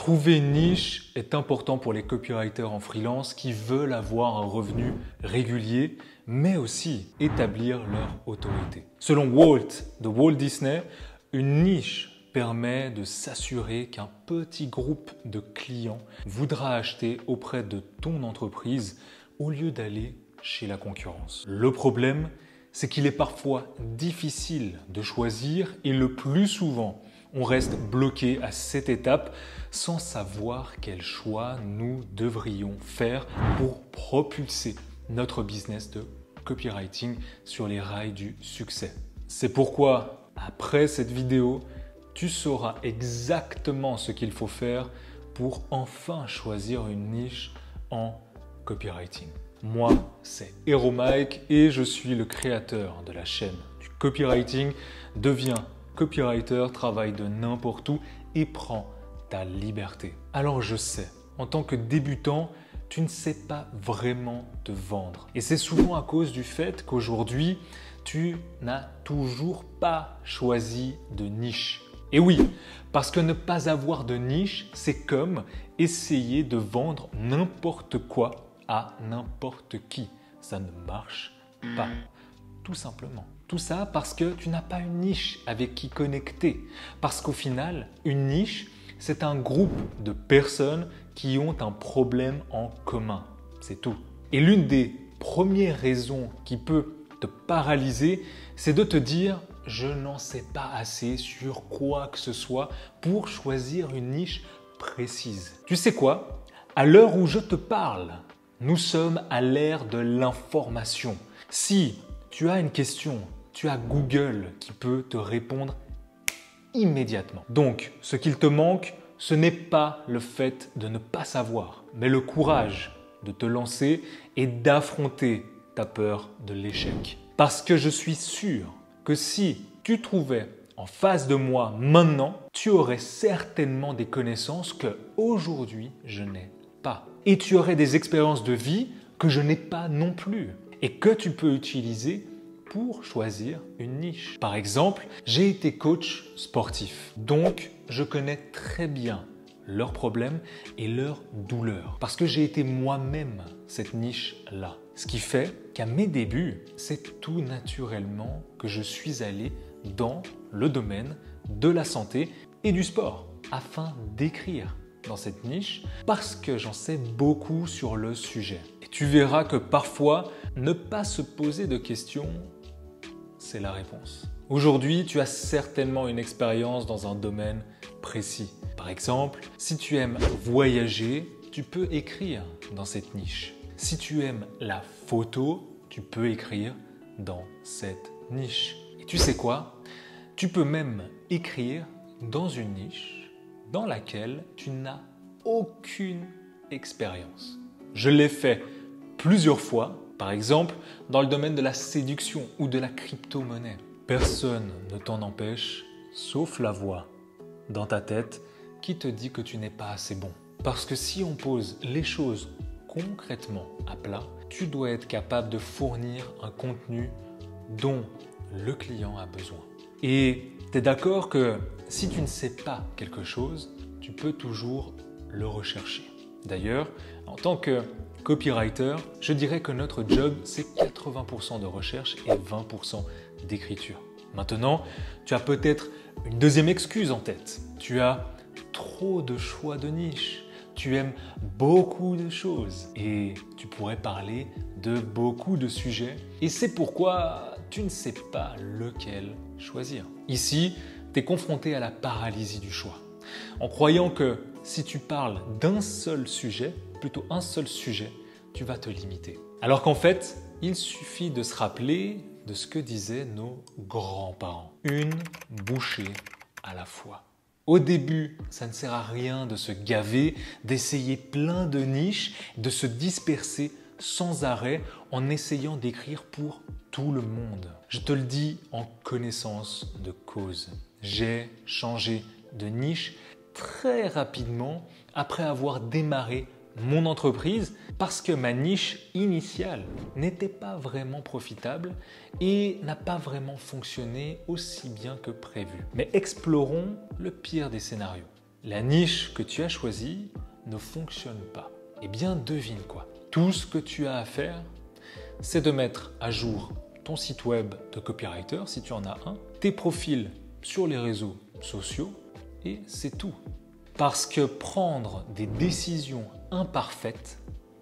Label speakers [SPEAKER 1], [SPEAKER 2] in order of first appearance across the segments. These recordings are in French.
[SPEAKER 1] Trouver une niche est important pour les copywriters en freelance qui veulent avoir un revenu régulier, mais aussi établir leur autorité. Selon Walt de Walt Disney, une niche permet de s'assurer qu'un petit groupe de clients voudra acheter auprès de ton entreprise au lieu d'aller chez la concurrence. Le problème, c'est qu'il est parfois difficile de choisir et le plus souvent, on reste bloqué à cette étape sans savoir quel choix nous devrions faire pour propulser notre business de copywriting sur les rails du succès. C'est pourquoi, après cette vidéo, tu sauras exactement ce qu'il faut faire pour enfin choisir une niche en copywriting. Moi, c'est Hero Mike et je suis le créateur de la chaîne du copywriting. Deviens copywriter, travaille de n'importe où et prends ta liberté. Alors je sais, en tant que débutant, tu ne sais pas vraiment te vendre. Et c'est souvent à cause du fait qu'aujourd'hui, tu n'as toujours pas choisi de niche. Et oui, parce que ne pas avoir de niche, c'est comme essayer de vendre n'importe quoi à n'importe qui. Ça ne marche pas, tout simplement. Tout ça parce que tu n'as pas une niche avec qui connecter. Parce qu'au final, une niche, c'est un groupe de personnes qui ont un problème en commun. C'est tout. Et l'une des premières raisons qui peut te paralyser, c'est de te dire « je n'en sais pas assez sur quoi que ce soit pour choisir une niche précise ». Tu sais quoi? À l'heure où je te parle, nous sommes à l'ère de l'information. Si tu as une question, tu as Google qui peut te répondre immédiatement. Donc, ce qu'il te manque, ce n'est pas le fait de ne pas savoir, mais le courage de te lancer et d'affronter ta peur de l'échec. Parce que je suis sûr que si tu trouvais en face de moi maintenant, tu aurais certainement des connaissances que aujourd'hui je n'ai pas. Et tu aurais des expériences de vie que je n'ai pas non plus et que tu peux utiliser pour choisir une niche. Par exemple, j'ai été coach sportif, donc je connais très bien leurs problèmes et leurs douleurs parce que j'ai été moi-même cette niche-là. Ce qui fait qu'à mes débuts, c'est tout naturellement que je suis allé dans le domaine de la santé et du sport afin d'écrire dans cette niche parce que j'en sais beaucoup sur le sujet. Et tu verras que parfois, ne pas se poser de questions, c'est la réponse. Aujourd'hui, tu as certainement une expérience dans un domaine précis. Par exemple, si tu aimes voyager, tu peux écrire dans cette niche. Si tu aimes la photo, tu peux écrire dans cette niche. Et tu sais quoi? Tu peux même écrire dans une niche dans laquelle tu n'as aucune expérience. Je l'ai fait plusieurs fois, par exemple dans le domaine de la séduction ou de la crypto-monnaie. Personne ne t'en empêche, sauf la voix dans ta tête qui te dit que tu n'es pas assez bon. Parce que si on pose les choses concrètement à plat, tu dois être capable de fournir un contenu dont le client a besoin. Et tu es d'accord que si tu ne sais pas quelque chose, tu peux toujours le rechercher. D'ailleurs, en tant que copywriter, je dirais que notre job, c'est 80% de recherche et 20% d'écriture. Maintenant, tu as peut-être une deuxième excuse en tête. Tu as trop de choix de niche. Tu aimes beaucoup de choses et tu pourrais parler de beaucoup de sujets. Et c'est pourquoi tu ne sais pas lequel choisir. Ici, tu es confronté à la paralysie du choix. En croyant que si tu parles d'un seul sujet, plutôt un seul sujet, tu vas te limiter. Alors qu'en fait, il suffit de se rappeler de ce que disaient nos grands-parents. Une bouchée à la fois. Au début, ça ne sert à rien de se gaver, d'essayer plein de niches, de se disperser sans arrêt en essayant d'écrire pour tout le monde. Je te le dis en connaissance de cause. J'ai changé de niche très rapidement après avoir démarré mon entreprise parce que ma niche initiale n'était pas vraiment profitable et n'a pas vraiment fonctionné aussi bien que prévu. Mais explorons le pire des scénarios. la niche que tu as choisie ne fonctionne pas. Eh bien, devine quoi? Tout ce que tu as à faire, c'est de mettre à jour ton site web de copywriter, si tu en as un, tes profils sur les réseaux sociaux, et c'est tout. Parce que prendre des décisions imparfaites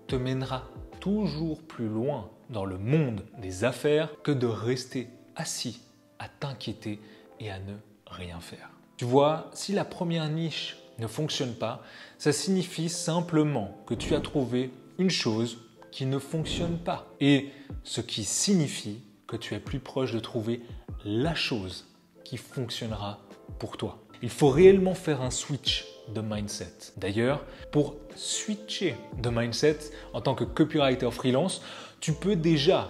[SPEAKER 1] te mènera toujours plus loin dans le monde des affaires que de rester assis à t'inquiéter et à ne rien faire. Tu vois, si la première niche ne fonctionne pas, ça signifie simplement que tu as trouvé une chose qui ne fonctionne pas. Et ce qui signifie que tu es plus proche de trouver la chose qui fonctionnera pour toi. Il faut réellement faire un switch de mindset. D'ailleurs, pour switcher de mindset en tant que copywriter freelance, tu peux déjà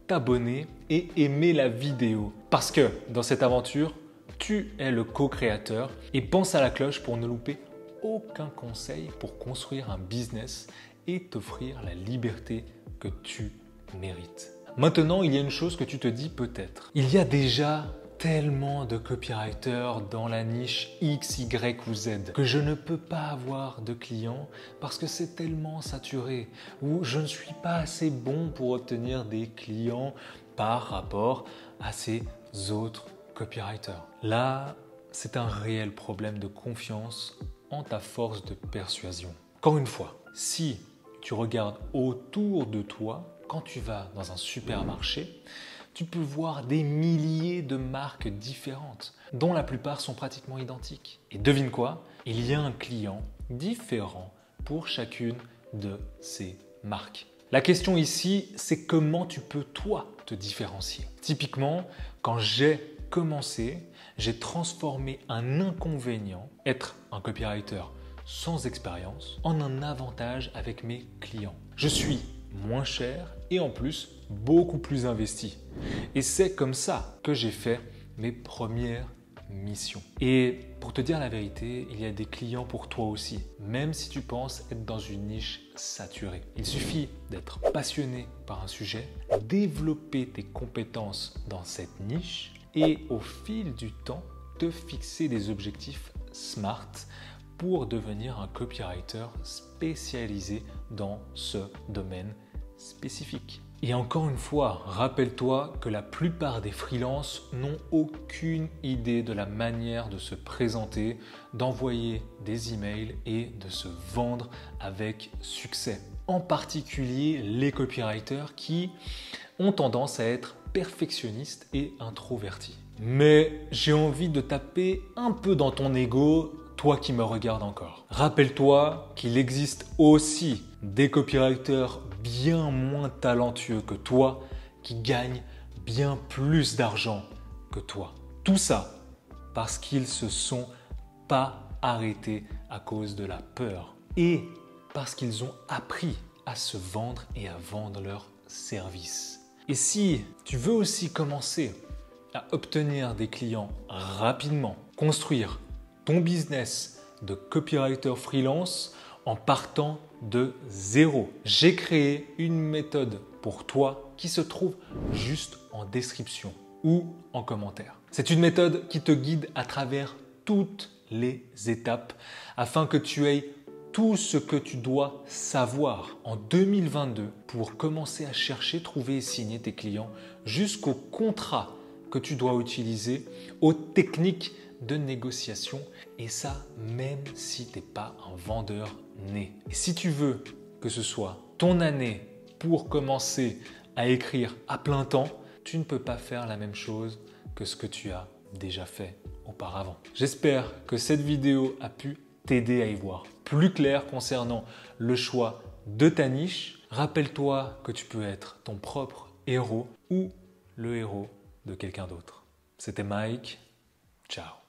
[SPEAKER 1] t'abonner et aimer la vidéo. Parce que dans cette aventure, tu es le co-créateur et pense à la cloche pour ne louper aucun conseil pour construire un business et t'offrir la liberté que tu mérites. Maintenant, il y a une chose que tu te dis peut-être. Il y a déjà tellement de copywriters dans la niche X, Y ou Z que je ne peux pas avoir de clients parce que c'est tellement saturé ou je ne suis pas assez bon pour obtenir des clients par rapport à ces autres copywriters. Là, c'est un réel problème de confiance en ta force de persuasion. Encore une fois, si tu regardes autour de toi, quand tu vas dans un supermarché, tu peux voir des milliers de marques différentes, dont la plupart sont pratiquement identiques. Et devine quoi? Il y a un client différent pour chacune de ces marques. La question ici, c'est comment tu peux toi te différencier. Typiquement, quand j'ai commencé, j'ai transformé un inconvénient, être un copywriter sans expérience, en un avantage avec mes clients. Je suis moins cher et en plus beaucoup plus investi. Et c'est comme ça que j'ai fait mes premières missions. Et pour te dire la vérité, il y a des clients pour toi aussi, même si tu penses être dans une niche saturée. Il suffit d'être passionné par un sujet, développer tes compétences dans cette niche et au fil du temps, te fixer des objectifs SMART pour devenir un copywriter spécialisé dans ce domaine spécifique. Et encore une fois, rappelle-toi que la plupart des freelances n'ont aucune idée de la manière de se présenter, d'envoyer des emails et de se vendre avec succès. En particulier les copywriters qui ont tendance à être perfectionnistes et introvertis. Mais j'ai envie de taper un peu dans ton ego, toi qui me regardes encore. Rappelle-toi qu'il existe aussi des copywriters bien moins talentueux que toi qui gagnent bien plus d'argent que toi. Tout ça parce qu'ils se sont pas arrêtés à cause de la peur et parce qu'ils ont appris à se vendre et à vendre leurs services. Et si tu veux aussi commencer à obtenir des clients rapidement, construire ton business de copywriter freelance en partant de zéro. J'ai créé une méthode pour toi qui se trouve juste en description ou en commentaire. C'est une méthode qui te guide à travers toutes les étapes afin que tu aies tout ce que tu dois savoir en 2022 pour commencer à chercher, trouver et signer tes clients jusqu'au contrat que tu dois utiliser, aux techniques de négociation et ça même si tu n'es pas un vendeur né. Et si tu veux que ce soit ton année pour commencer à écrire à plein temps, tu ne peux pas faire la même chose que ce que tu as déjà fait auparavant. J'espère que cette vidéo a pu t'aider à y voir plus clair concernant le choix de ta niche. Rappelle-toi que tu peux être ton propre héros ou le héros de quelqu'un d'autre. C'était Mike. Ciao.